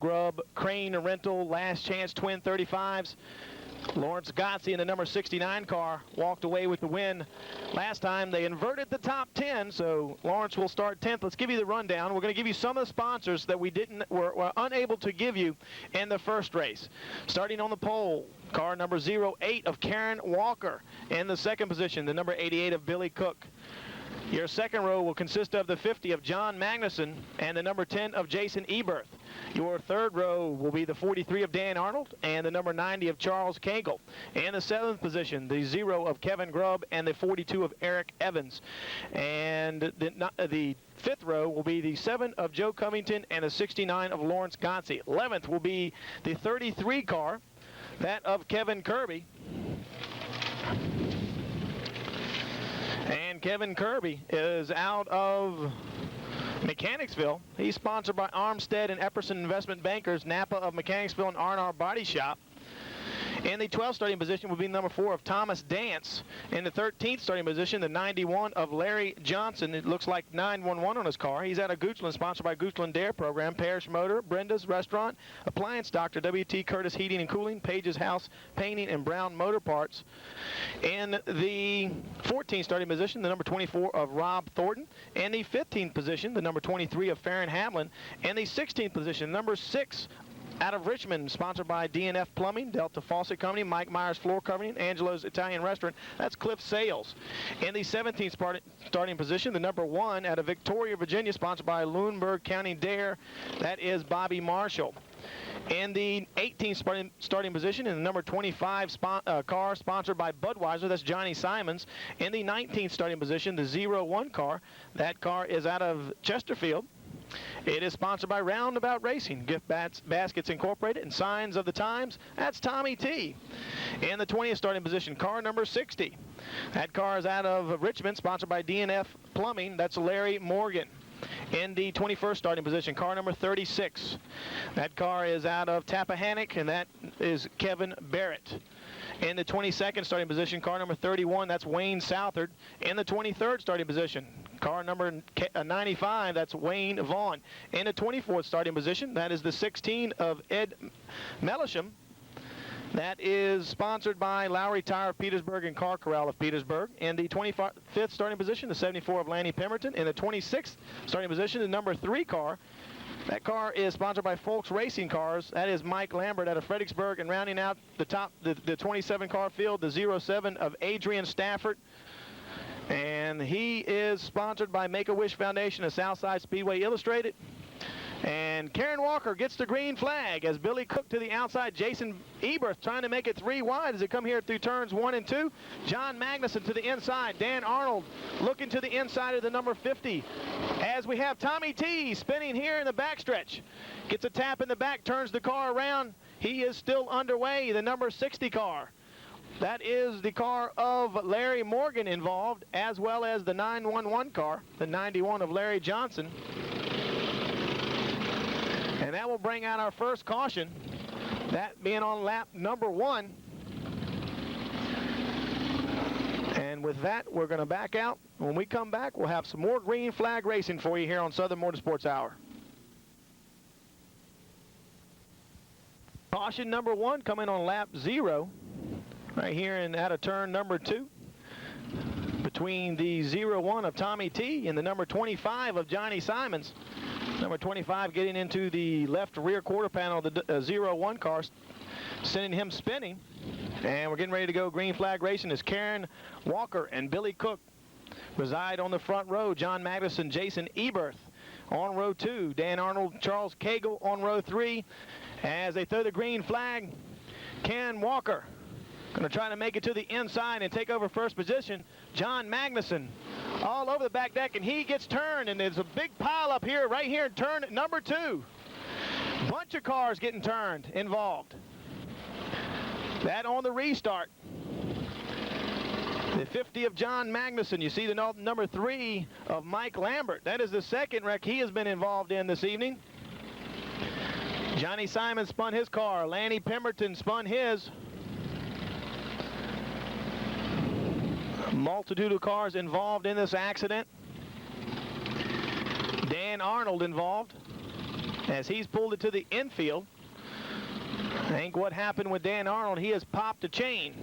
Grubb, Crane Rental, Last Chance Twin 35s. Lawrence Gotze in the number 69 car walked away with the win. Last time they inverted the top 10, so Lawrence will start 10th. Let's give you the rundown. We're going to give you some of the sponsors that we were unable to give you in the first race. Starting on the pole, car number 08 of Karen Walker. In the second position, the number 88 of Billy Cook. Your second row will consist of the 50 of John Magnuson and the number 10 of Jason Eberth. Your third row will be the 43 of Dan Arnold and the number 90 of Charles Cagle. In the seventh position, the 0 of Kevin Grubb and the 42 of Eric Evans. And the fifth row will be the 7 of Joe Covington and the 69 of Lawrence Gotze. 11th will be the 33 car, that of Kevin Kirby. And Kevin Kirby is out of Mechanicsville. He's sponsored by Armstead and Epperson Investment Bankers, Napa of Mechanicsville, and R&R Body Shop. In the 12th starting position will be number 4 of Thomas Dance. In the 13th starting position, the 91 of Larry Johnson. It looks like 911 on his car. He's out of Goochland, sponsored by Goochland Dare Program, Parrish Motor, Brenda's Restaurant, Appliance Doctor, WT Curtis Heating and Cooling, Page's House Painting, and Brown Motor Parts. In the 14th starting position, the number 24 of Rob Thornton. In the 15th position, the number 23 of Farron Hamlin. In the 16th position, number 6 out of Richmond, sponsored by DNF Plumbing, Delta Faucet Company, Mike Myers Floor Covering, Angelo's Italian Restaurant. That's Cliff Sales. In the 17th starting position, the number 1 out of Victoria, Virginia, sponsored by Lunenburg County Dare. That is Bobby Marshall. In the 18th starting position, in the number 25 car, sponsored by Budweiser, that's Johnny Simons. In the 19th starting position, the 01 car, that car is out of Chesterfield. It is sponsored by Roundabout Racing, Gift Baskets Incorporated, and Signs of the Times. That's Tommy T. In the 20th starting position, car number 60. That car is out of Richmond, sponsored by DNF Plumbing. That's Larry Morgan. In the 21st starting position, car number 36. That car is out of Tappahannock, and that is Kevin Barrett. In the 22nd starting position, car number 31, that's Wayne Southard. In the 23rd starting position, car number 95, that's Wayne Vaughn. In the 24th starting position, that is the 16 of Ed Mellisham. That is sponsored by Lowry Tire of Petersburg and Car Corral of Petersburg. In the 25th starting position, the 74 of Lanny Pemberton. In the 26th starting position, the number 3 car. That car is sponsored by Folks Racing Cars. That is Mike Lambert out of Fredericksburg. And rounding out the 27-car field, the 07 of Adrian Stafford. And he is sponsored by Make-A-Wish Foundation of Southside Speedway Illustrated. And Karen Walker gets the green flag as Billy Cook to the outside. Jason Eberth trying to make it 3 wide as they come here through turns 1 and 2. John Magnuson to the inside. Dan Arnold looking to the inside of the number 50. As we have Tommy T spinning here in the backstretch. Gets a tap in the back, turns the car around. He is still underway, the number 60 car. That is the car of Larry Morgan involved, as well as the 911 car, the 91 of Larry Johnson. And that will bring out our first caution, that being on lap number 1. And with that, we're going to back out. When we come back, we'll have some more green flag racing for you here on Southern Motorsports Hour. Caution number 1 coming on lap 0, right here and out of turn number 2. Between the 01 of Tommy T and the number 25 of Johnny Simons. Number 25 getting into the left rear quarter panel of the 01 car, sending him spinning. And we're getting ready to go green flag racing as Karen Walker and Billy Cook reside on the front row. John Magnuson, Jason Eberth on row 2. Dan Arnold, Charles Cagle on row 3. As they throw the green flag, Karen Walker going to try to make it to the inside and take over first position. John Magnuson all over the back deck, and he gets turned, and there's a big pile up here, right here in turn number 2. Bunch of cars getting turned, involved. That on the restart. The 50 of John Magnuson. You see the number 3 of Mike Lambert. That is the second wreck he has been involved in this evening. Johnny Simon spun his car. Lanny Pemberton spun his. Multitude of cars involved in this accident. Dan Arnold involved. as he's pulled it to the infield. I think what happened with Dan Arnold, he has popped a chain.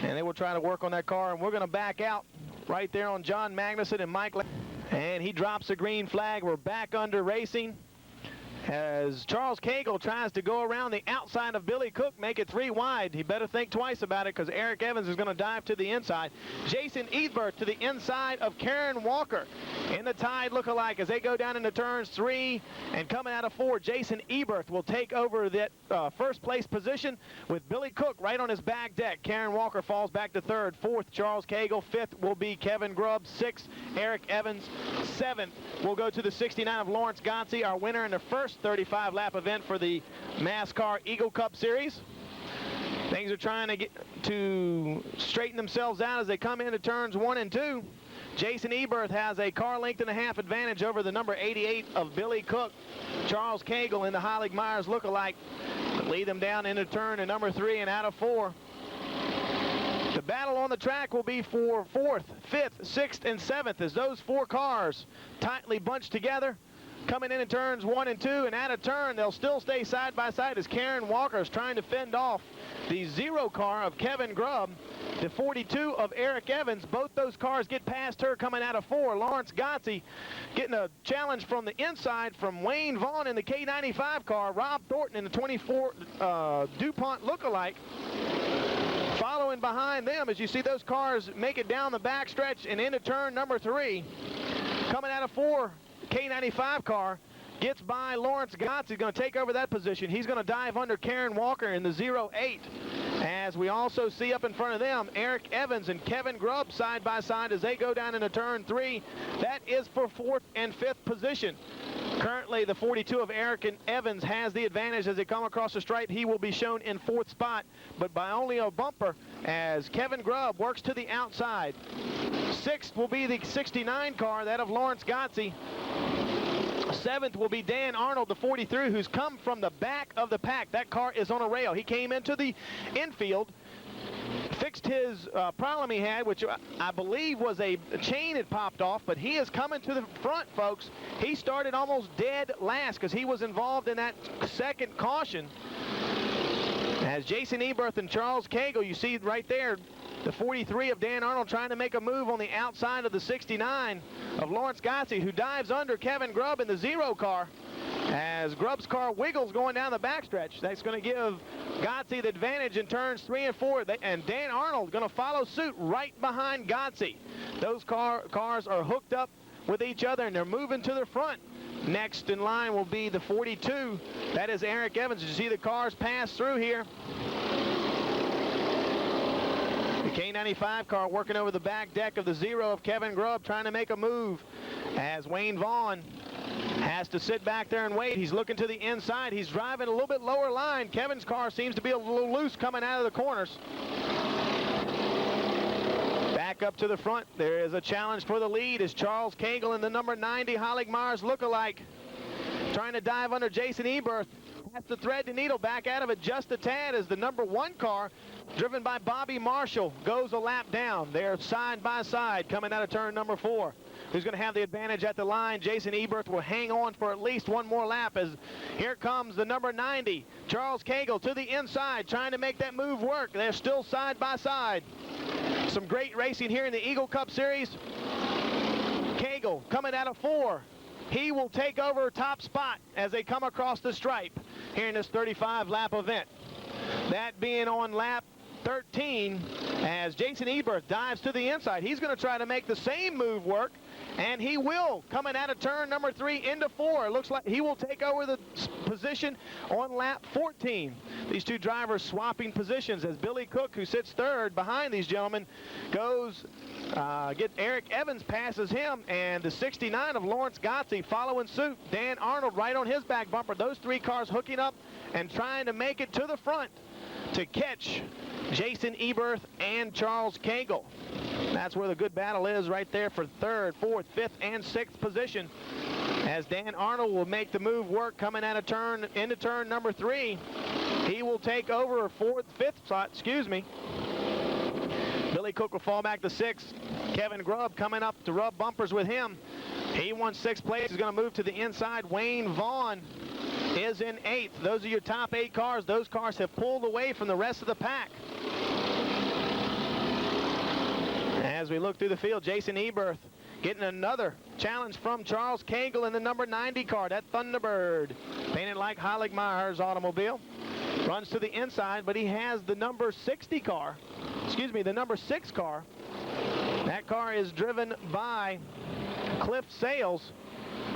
And they will try to work on that car, and we're going to back out right there on John Magnuson and Mike. And he drops the green flag. We're back under racing as Charles Cagle tries to go around the outside of Billy Cook, make it 3 wide. He better think twice about it because Eric Evans is going to dive to the inside. Jason Eberth to the inside of Karen Walker in the Tide look-alike as they go down into turns 3 and coming out of 4. Jason Eberth will take over that first place position with Billy Cook right on his back deck. Karen Walker falls back to 3rd. 4th, Charles Cagle. 5th will be Kevin Grubb. 6th, Eric Evans. 7th will go to the 69 of Lawrence Gotze, our winner in the first 35-lap event for the MASCAR Eagle Cup Series. Things are trying to get to straighten themselves out as they come into turns 1 and 2. Jason Eberth has a car length and a half advantage over the number 88 of Billy Cook. Charles Cagle in the Heilig-Myers look-alike lead them down into turn to number 3 and out of 4. The battle on the track will be for 4th, 5th, 6th, and 7th as those 4 cars tightly bunched together. Coming in turns 1 and 2 and out of turn, they'll still stay side by side as Karen Walker is trying to fend off the 0 car of Kevin Grubb, the 42 of Eric Evans. Both those cars get past her coming out of 4. Lawrence Gotze getting a challenge from the inside from Wayne Vaughn in the K95 car. Rob Thornton in the 24 DuPont look-alike. Following behind them as you see those cars make it down the backstretch and into turn number 3. Coming out of 4. K95 car gets by Lawrence Gotze. He's going to take over that position. He's going to dive under Karen Walker in the 08. As we also see up in front of them, Eric Evans and Kevin Grubb side by side as they go down into turn 3. That is for 4th and 5th position. Currently, the 42 of Eric and Evans has the advantage as they come across the stripe. He will be shown in 4th spot, but by only a bumper as Kevin Grubb works to the outside. 6th will be the 69 car, that of Lawrence Gotze. 7th will be Dan Arnold, the 43, who's come from the back of the pack. That car is on a rail. He came into the infield, fixed his problem he had, which I believe was a chain had popped off, but he is coming to the front, folks. He started almost dead last because he was involved in that second caution. As Jason Eberth and Charles Cagle, you see right there, the 43 of Dan Arnold trying to make a move on the outside of the 69 of Lawrence Gotze, who dives under Kevin Grubb in the 0 car as Grubb's car wiggles going down the backstretch. That's going to give Gotze the advantage in turns 3 and 4. And Dan Arnold going to follow suit right behind Gotze. Those cars are hooked up with each other and they're moving to the front. Next in line will be the 42. That is Eric Evans. You see the cars pass through here. The K95 car working over the back deck of the 0 of Kevin Grubb, trying to make a move as Wayne Vaughn has to sit back there and wait. He's looking to the inside. He's driving a little bit lower line. Kevin's car seems to be a little loose coming out of the corners. Back up to the front. There is a challenge for the lead as Charles Cagle in the number 90 Heilig-Myers look-alike trying to dive under Jason Eberth. Has to thread the needle back out of it just a tad as the number 1 car, driven by Bobby Marshall, goes a lap down. They're side by side coming out of turn number 4. Who's going to have the advantage at the line? Jason Eberth will hang on for at least one more lap as here comes the number 90, Charles Cagle, to the inside, trying to make that move work. They're still side by side. Some great racing here in the Eagle Cup Series. Cagle coming out of 4. He will take over top spot as they come across the stripe here in this 35-lap event. That being on lap 13 as Jason Eberth dives to the inside. He's going to try to make the same move work, and he will, coming out of turn number 3 into 4. It looks like he will take over the position on lap 14. These two drivers swapping positions as Billy Cook, who sits 3rd behind these gentlemen, goes Eric Evans passes him, and the 69 of Lawrence Gotze following suit. Dan Arnold right on his back bumper. Those 3 cars hooking up and trying to make it to the front to catch Jason Eberth and Charles Cagle. That's where the good battle is right there for 3rd, 4th, 5th, and 6th position. As Dan Arnold will make the move work coming out of turn into turn number 3. He will take over 4th, 5th spot, Billy Cook will fall back to 6th. Kevin Grubb coming up to rub bumpers with him. He won 6th place. He's going to move to the inside. Wayne Vaughn is in 8th. Those are your top 8 cars. Those cars have pulled away from the rest of the pack. As we look through the field, Jason Eberth getting another challenge from Charles Cagle in the number 90 car, that Thunderbird, painted like Heiligmeyer's automobile. Runs to the inside, but he has the number 60 car, the number 6 car. That car is driven by Cliff Sales,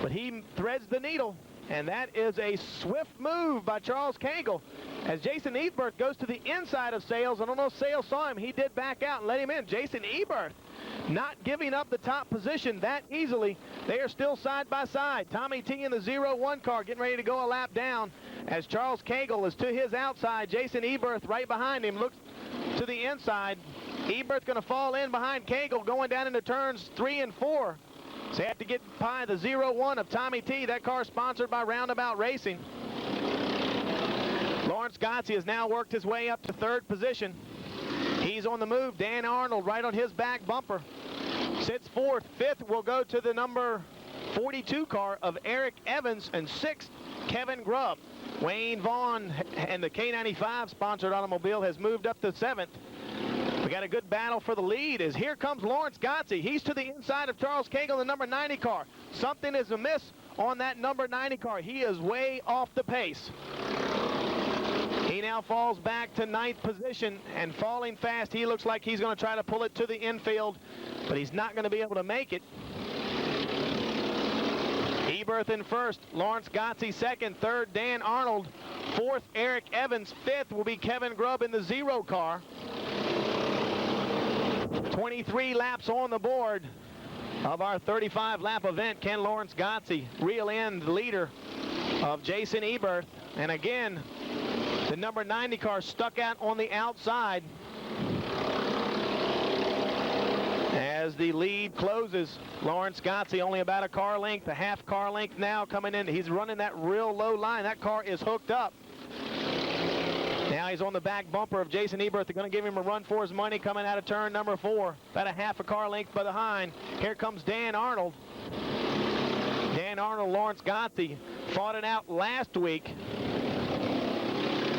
but he threads the needle, and that is a swift move by Charles Cagle. As Jason Eberth goes to the inside of Sales, I don't know if Sales saw him, he did back out and let him in. Jason Eberth not giving up the top position that easily. They are still side by side. Tommy T in the 0-1 car getting ready to go a lap down as Charles Cagle is to his outside. Jason Eberth right behind him, looks to the inside. Eberth going to fall in behind Cagle going down into turns 3 and 4. So they have to get by the 0-1 of Tommy T. That car is sponsored by Roundabout Racing. Lawrence Gotze has now worked his way up to 3rd position. He's on the move. Dan Arnold right on his back bumper. Sits 4th. 5th will go to the number 42 car of Eric Evans, and 6th, Kevin Grubb. Wayne Vaughn and the K95 sponsored automobile has moved up to 7th. We got a good battle for the lead as here comes Lawrence Gotze. He's to the inside of Charles Cagle, the number 90 car. Something is amiss on that number 90 car. He is way off the pace. He now falls back to 9th position and falling fast. He looks like he's going to try to pull it to the infield, but he's not going to be able to make it. Eberth in 1st, Lawrence Gotze 2nd, 3rd, Dan Arnold, 4th, Eric Evans, 5th will be Kevin Grubb in the 0 car. 23 laps on the board of our 35-lap event. Can Lawrence Gotze reel in the leader of Jason Eberth? And again, the number 90 car stuck out on the outside. As the lead closes, Lawrence Gotze only about a car length, a half car length now coming in. He's running that real low line. That car is hooked up. Now he's on the back bumper of Jason Eberth. They're going to give him a run for his money coming out of turn number 4. About a half a car length behind. Here comes Dan Arnold. Dan Arnold, Lawrence Gotze fought it out last week.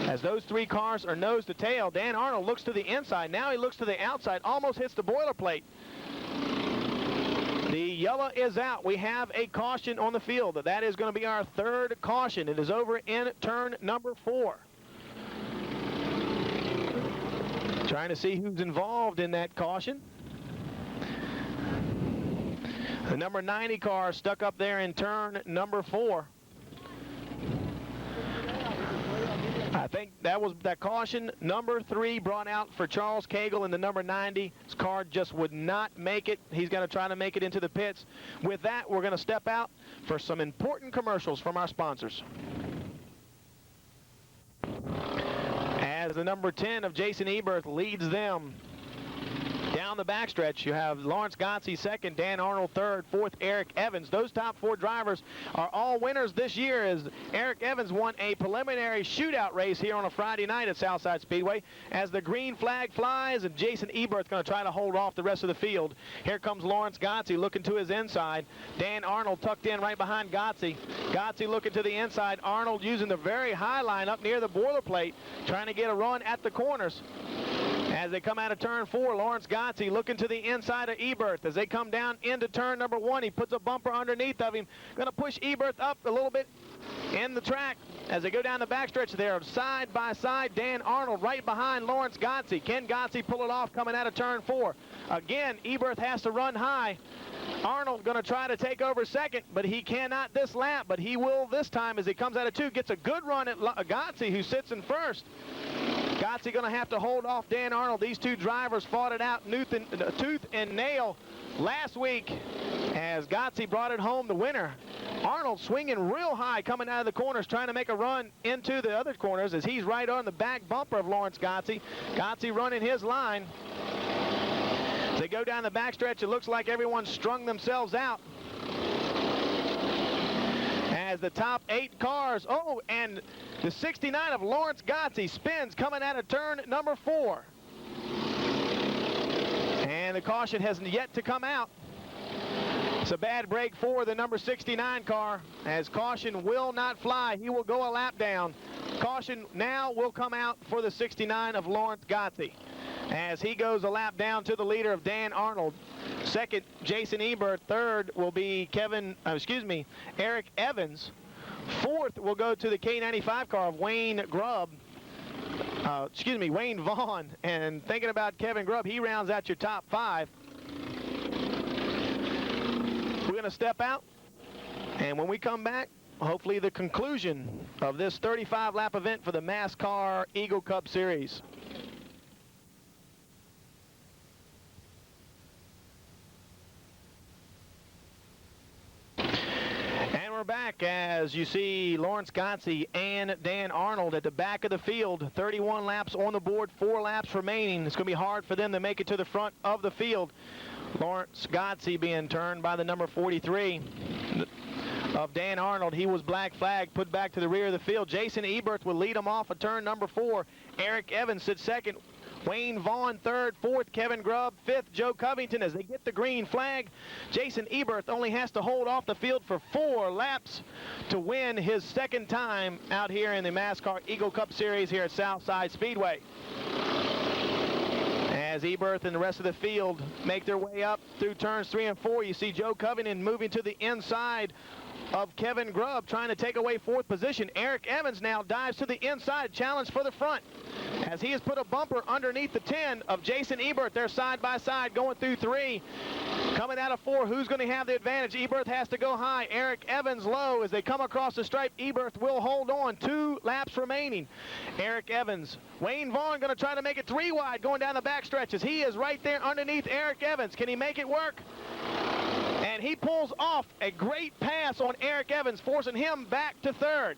As those 3 cars are nose to tail, Dan Arnold looks to the inside. Now he looks to the outside, almost hits the boilerplate. The yellow is out. We have a caution on the field. That is going to be our 3rd caution. It is over in turn number 4. Trying to see who's involved in that caution. The number 90 car stuck up there in turn number 4. I think that was that caution number 3 brought out for Charles Cagle in the number 90. His car just would not make it. He's going to try to make it into the pits. With that, we're going to step out for some important commercials from our sponsors. As the number 10 of Jason Eberth leads them down the backstretch, you have Lawrence Gotze 2nd, Dan Arnold 3rd, 4th, Eric Evans. Those top 4 drivers are all winners this year, as Eric Evans won a preliminary shootout race here on a Friday night at Southside Speedway. As the green flag flies, and Jason Eberth going to try to hold off the rest of the field. Here comes Lawrence Gotze looking to his inside. Dan Arnold tucked in right behind Gotze. Gotze looking to the inside. Arnold using the very high line up near the boilerplate, trying to get a run at the corners. As they come out of turn 4, Lawrence Gotze looking to the inside of Eberth. As they come down into turn number 1, he puts a bumper underneath of him. Going to push Eberth up a little bit in the track. As they go down the backstretch there, side by side, Dan Arnold right behind Lawrence Gotze. Can Gotze pull it off coming out of turn 4? Again, Eberth has to run high. Arnold going to try to take over 2nd, but he cannot this lap, but he will this time as he comes out of 2. Gets a good run at Gotze, who sits in 1st. Gotze going to have to hold off Dan Arnold. These 2 drivers fought it out tooth and nail last week as Gotze brought it home the winner. Arnold swinging real high coming out of the corners, trying to make a run into the other corners as he's right on the back bumper of Lawrence Gotze. Gotze running his line. As they go down the backstretch, it looks like everyone's strung themselves out. As the top 8 cars, and the 69 of Lawrence Gotze spins coming out of turn number 4. And the caution has yet to come out. It's a bad break for the number 69 car, as caution will not fly. He will go a lap down. Caution now will come out for the 69 of Lawrence Gotze, as he goes a lap down to the leader of Dan Arnold. Second, Jason Ebert. Third will be Eric Evans. Fourth will go to the K95 car of Wayne Grubb. Wayne Vaughn. And thinking about Kevin Grubb, he rounds out your top 5. We're going to step out, and when we come back, hopefully the conclusion of this 35-lap event for the MASCAR Eagle Cup Series. And we're back as you see Lawrence Gotze and Dan Arnold at the back of the field. 31 laps on the board, 4 laps remaining. It's going to be hard for them to make it to the front of the field. Lawrence Gotze being turned by the number 43 of Dan Arnold. He was black flag, put back to the rear of the field. Jason Ebert will lead him off of turn number 4. Eric Evans sits second. Wayne Vaughn third. Fourth, Kevin Grubb. Fifth, Joe Covington. As they get the green flag, Jason Ebert only has to hold off the field for 4 laps to win his second time out here in the MASCAR Eagle Cup Series here at Southside Speedway. As Ebert and the rest of the field make their way up through turns 3 and 4, you see Joe Covington moving to the inside of Kevin Grubb, trying to take away 4th position. Eric Evans now dives to the inside, challenge for the front, as he has put a bumper underneath the 10 of Jason Ebert. They're side by side going through 3. Coming out of 4, who's going to have the advantage? Ebert has to go high. Eric Evans low. As they come across the stripe, Ebert will hold on. 2 laps remaining. Eric Evans. Wayne Vaughn going to try to make it 3 wide going down the back stretches. He is right there underneath Eric Evans. Can he make it work? And he pulls off a great pass on Eric Evans, forcing him back to 3rd.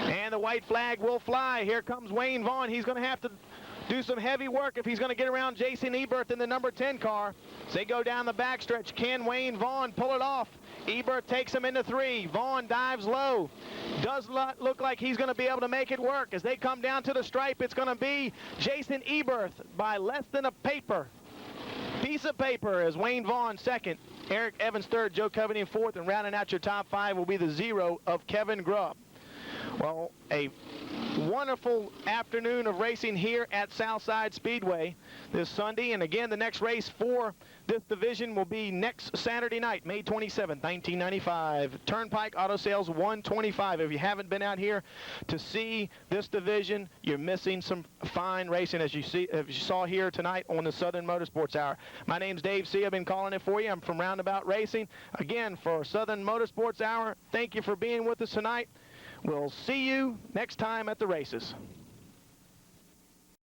And the white flag will fly. Here comes Wayne Vaughn. He's going to have to do some heavy work if he's going to get around Jason Ebert in the number 10 car. As they go down the backstretch, can Wayne Vaughn pull it off? Ebert takes him into 3. Vaughn dives low. Does not look like he's going to be able to make it work. As they come down to the stripe, it's going to be Jason Ebert by less than a piece of paper, as Wayne Vaughn second, Eric Evans third, Joe Covington fourth, and rounding out your top 5 will be the 0 of Kevin Grubb. Well, a wonderful afternoon of racing here at Southside Speedway this Sunday. And again, the next race for this division will be next Saturday night, May 27th, 1995. Turnpike Auto Sales 125. If you haven't been out here to see this division, you're missing some fine racing, as you saw here tonight on the Southern Motorsports Hour. My name's Dave Seay. I've been calling it for you. I'm from Roundabout Racing. Again, for Southern Motorsports Hour, thank you for being with us tonight. We'll see you next time at the races.